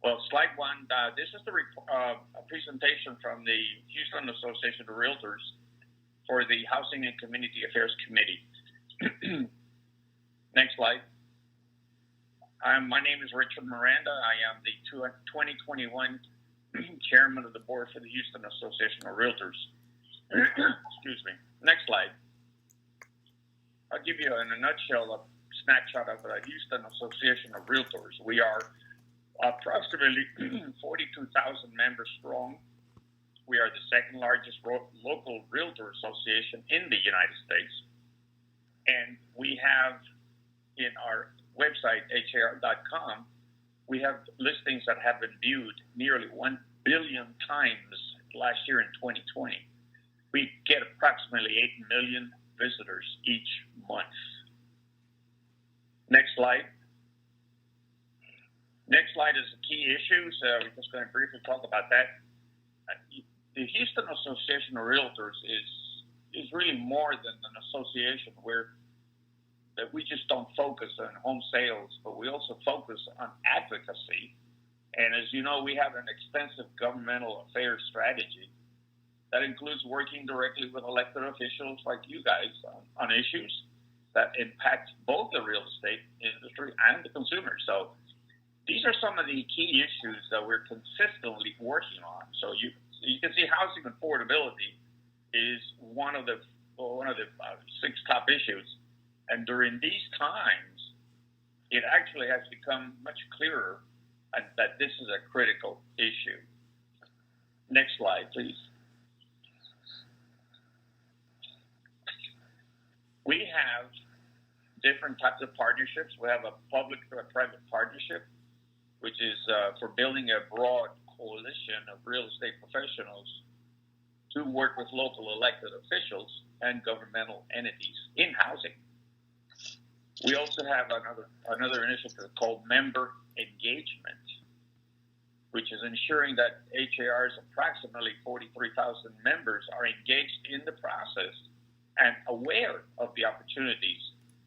Well, slide one, this is a presentation from the Houston Association of Realtors for the Housing and Community Affairs Committee. Next slide. My name is Richard Miranda. I am the 2021 Chairman of the Board for the Houston Association of Realtors. Excuse me. Next slide. I'll give you in a nutshell a snapshot of the Houston Association of Realtors. We are approximately 42,000 members strong. We are the second largest local realtor association in the United States. And we have in our website, har.com, we have listings that have been viewed nearly 1 billion times last year in 2020. We get approximately 8 million visitors each month. Next slide. Next slide is the key issues. We're just going to briefly talk about that. The Houston Association of Realtors is really more than an association where that we just don't focus on home sales, but we also focus on advocacy. And as you know, we have an extensive governmental affairs strategy that includes working directly with elected officials like you guys on issues that impact both the real estate industry and the consumer. So these are some of the key issues that we're consistently working on. So you can see housing affordability is one of the 6 top issues. And during these times, it actually has become much clearer that this is a critical issue. Next slide, please. We have different types of partnerships. We have a public-private partnership, which is for building a broad coalition of real estate professionals to work with local elected officials and governmental entities in housing. We also have another initiative called Member Engagement, which is ensuring that HAR's approximately 43,000 members are engaged in the process and aware of the opportunities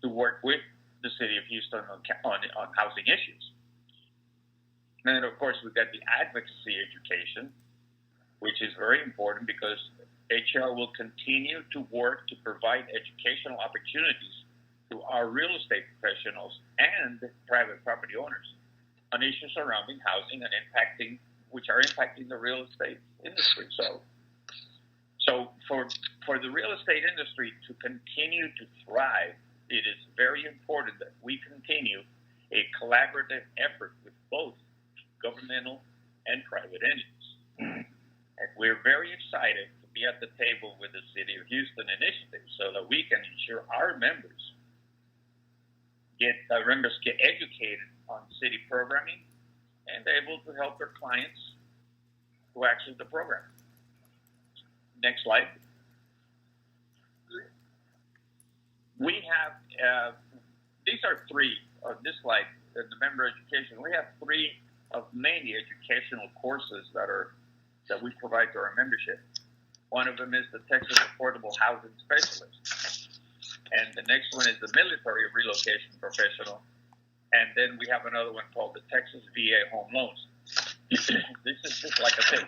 to work with the city of Houston on housing issues. And then, of course, we've got the advocacy education, which is very important because HAR will continue to work to provide educational opportunities to our real estate professionals and private property owners on issues surrounding housing and which are impacting the real estate industry. So for the real estate industry to continue to thrive, it is very important that we continue a collaborative effort with both governmental and private entities. And we're very excited to be at the table with the City of Houston initiative so that we can ensure our members get educated on city programming and able to help their clients to access the program. Next slide. We have, these are 3 on this slide, the member education. We have 3 of many educational courses that we provide to our membership. One of them is the Texas Affordable Housing Specialist. And the next one is the Military Relocation Professional. And then we have another one called the Texas VA Home Loans. This is just, like I said,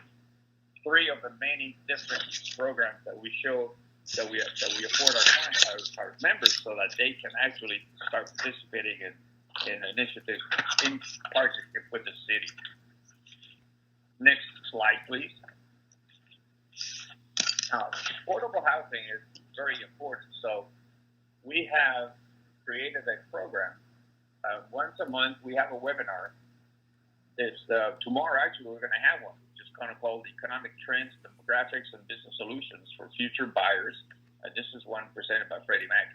3 of the many different programs that we show that we afford our clients, our members, so that they can actually start participating in initiatives in partnership with the city. Next slide, please. Affordable housing is very important. So we have created a program. Once a month, we have a webinar. Tomorrow, actually, we're going to have one. It's kind of called Economic Trends, Demographics, and Business Solutions for Future Buyers. And this is one presented by Freddie Mac.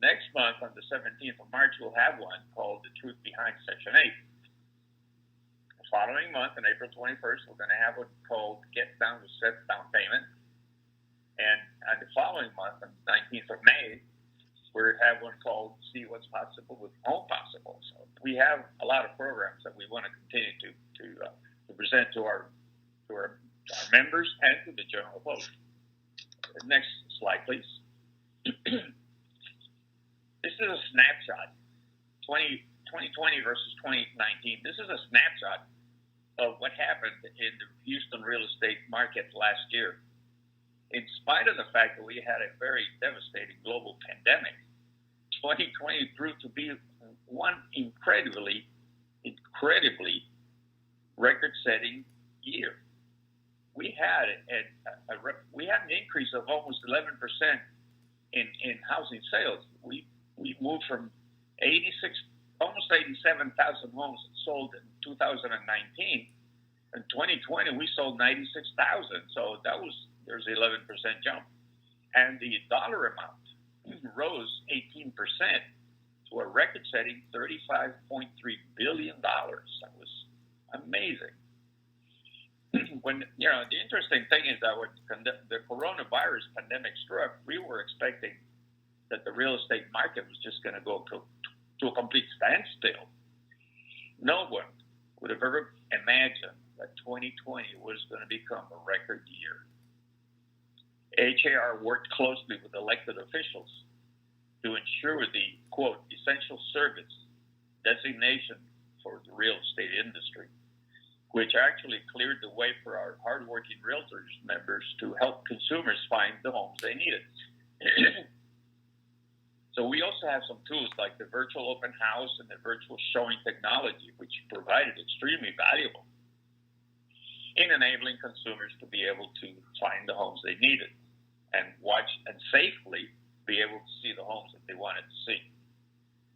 Next month, on the 17th of March, we'll have one called The Truth Behind Section 8. The following month, on April 21st, we're going to have one called Get Down to Set Down Payment. And on the following month, on the 19th of May, we have one called See What's Possible with Home Possible. So we have a lot of programs that we want to continue to present to our members and to the general public. Next slide, please. This is a snapshot, 2020 versus 2019. This is a snapshot of what happened in the Houston real estate market last year. In spite of the fact that we had a very devastating global pandemic, 2020 proved to be one incredibly record-setting year. We had an increase of almost 11% in housing sales. We moved from almost 87,000 homes sold in 2019. In 2020, we sold 96,000. So there's an 11% jump. And the dollar amount rose 18% to a record-setting $35.3 billion. That was amazing. The interesting thing is that when the coronavirus pandemic struck, we were expecting that the real estate market was just going to go to a complete standstill. No one would have ever imagined that 2020 was going to become a record year. HAR worked closely with elected officials to ensure the, quote, essential service designation for the real estate industry, which actually cleared the way for our hardworking realtors members to help consumers find the homes they needed. So we also have some tools like the virtual open house and the virtual showing technology, which provided extremely valuable in enabling consumers to be able to find the homes they needed and watch and safely be able to see the homes that they wanted to see.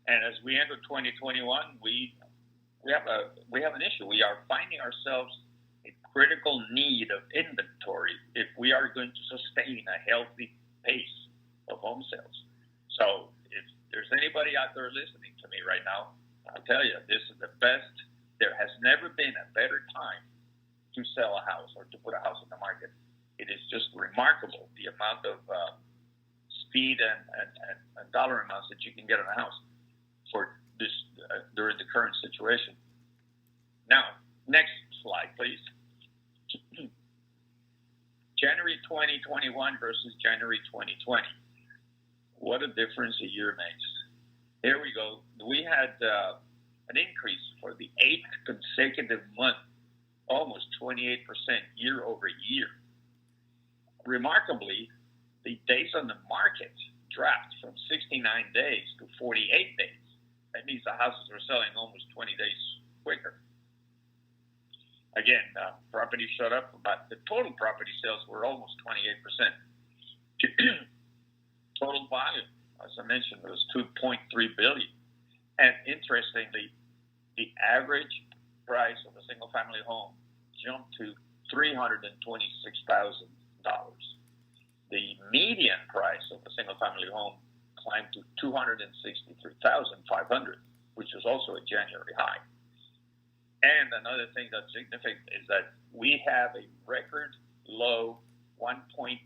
And as we enter 2021, we have an issue. We are finding ourselves in critical need of inventory if we are going to sustain a healthy pace of home sales. So if there's anybody out there listening to me right now, I'll tell you, this is the best. There has never been a better time to sell a house or to put a house on the market. It is just remarkable the amount of speed and dollar amounts that you can get on a house for this during the current situation. Now, next slide, please. January 2021 versus January 2020. What a difference a year makes. Here we go. We had an increase for the 8th consecutive month, almost 28% year over year. Remarkably, the days on the market dropped from 69 days to 48 days. That means the houses are selling almost 20 days quicker. Again, property shot up, but the total property sales were almost 28%. Total volume, as I mentioned, was $2.3 billion. And interestingly, the average price of a single-family home jumped to $326,000. The median price of a single-family home climbed to $263,500, which was also a January high. And another thing that's significant is that we have a record low 1.8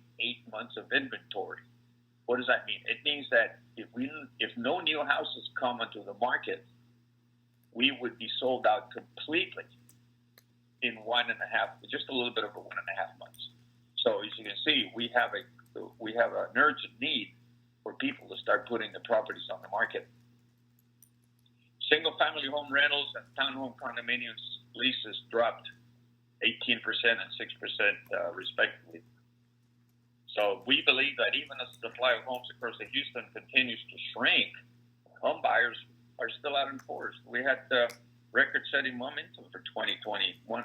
months of inventory. What does that mean? It means that if no new houses come onto the market, we would be sold out completely in just a little bit over 1.5 months. So as you can see, we have an urgent need for people to start putting the properties on the market. Single-family home rentals and townhome condominiums leases dropped 18% and 6% respectively. So we believe that even as the supply of homes across Houston continues to shrink, home buyers are still out in force. We had record-setting momentum for 2021.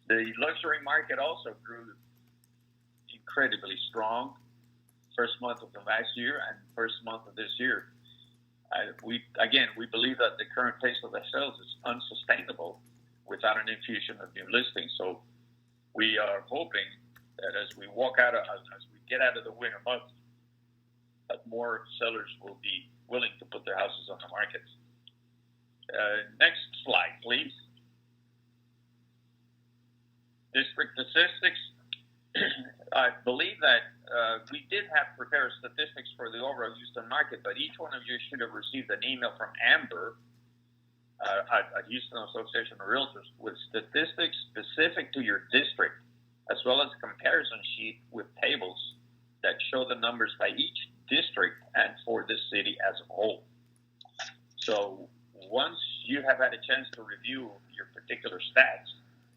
The luxury market also grew incredibly strong. First month of the last year and first month of this year. We believe that the current pace of the sales is unsustainable without an infusion of new listings. So we are hoping that as we get out of the winter months, that more sellers will be willing to put their houses on the market. Next slide, please. District statistics. I believe that we did have prepared statistics for the overall Houston market, but each one of you should have received an email from Amber at Houston Association of Realtors with statistics specific to your district, as well as a comparison sheet with tables that show the numbers by each district and for the city as a whole. So once you have had a chance to review your particular stats,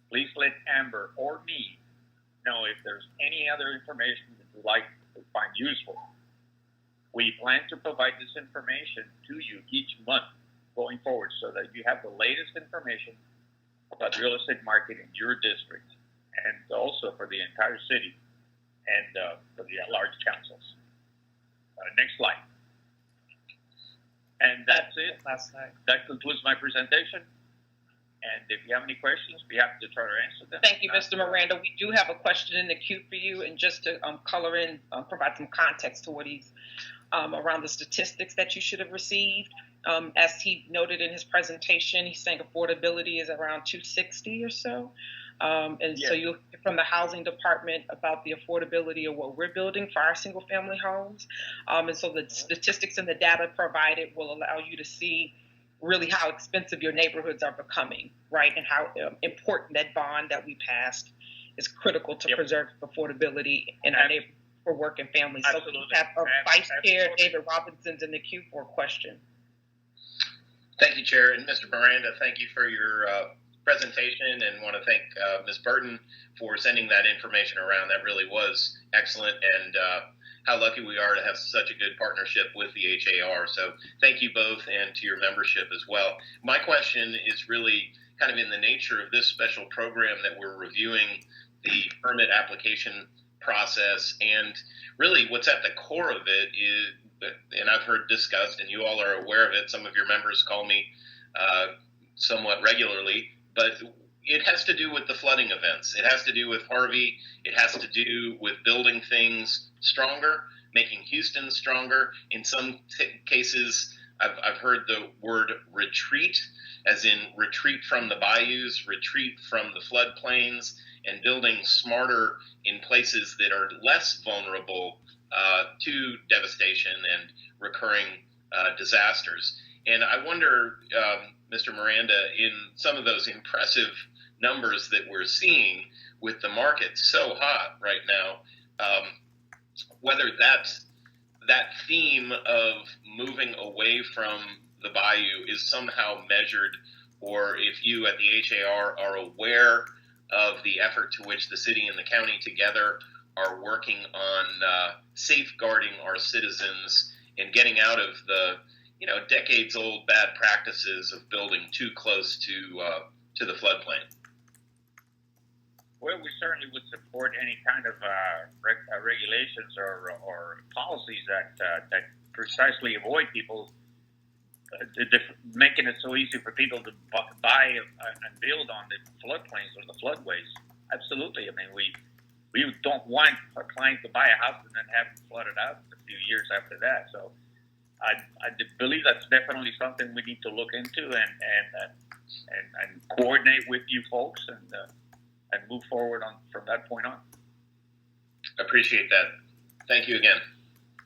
please let Amber or me know if there's any other information that you'd like to find useful. We plan to provide this information to you each month going forward so that you have the latest information about the real estate market in your district and also for the entire city and for the large councils. Next slide. And that's it. Last slide. That concludes my presentation. And if you have any questions, be happy to try to answer them. Thank you, Mr. Miranda. We do have a question in the queue for you, and just to color in, provide some context to what he's around the statistics that you should have received. As he noted in his presentation, he's saying affordability is around 260 or so. So you'll hear from the housing department about the affordability of what we're building for our single family homes. And so the statistics and the data provided will allow you to see really how expensive your neighborhoods are becoming, right? And how important that bond that we passed is critical to preserve affordability in our neighborhood for work and families. Absolutely. So we have Vice Chair David Robinson's in the queue for a question. Thank you, Chair. And Mr. Miranda, thank you for your presentation, and want to thank Ms. Burton for sending that information around. That really was excellent, and how lucky we are to have such a good partnership with the HAR. So thank you both, and to your membership as well. My question is really kind of in the nature of this special program that we're reviewing, the permit application process, and really what's at the core of it is, and I've heard discussed, and you all are aware of it, some of your members call me somewhat regularly, but it has to do with the flooding events. It has to do with Harvey. It has to do with building things stronger, making Houston stronger. In some cases, I've heard the word retreat, as in retreat from the bayous, retreat from the floodplains, and building smarter in places that are less vulnerable to devastation and recurring disasters. And I wonder, Mr. Miranda, in some of those impressive numbers that we're seeing with the market so hot right now, whether that theme of moving away from the bayou is somehow measured, or if you at the HAR are aware of the effort to which the city and the county together are working on safeguarding our citizens and getting out of the decades-old bad practices of building too close to the floodplain. Well, we certainly would support any kind of regulations or policies that precisely avoid people making it so easy for people to buy and build on the floodplains or the floodways. Absolutely. I mean, we don't want a client to buy a house and then have it flooded out a few years after that. So I believe that's definitely something we need to look into and coordinate with you folks and move forward on from that point on. Appreciate that. Thank you again.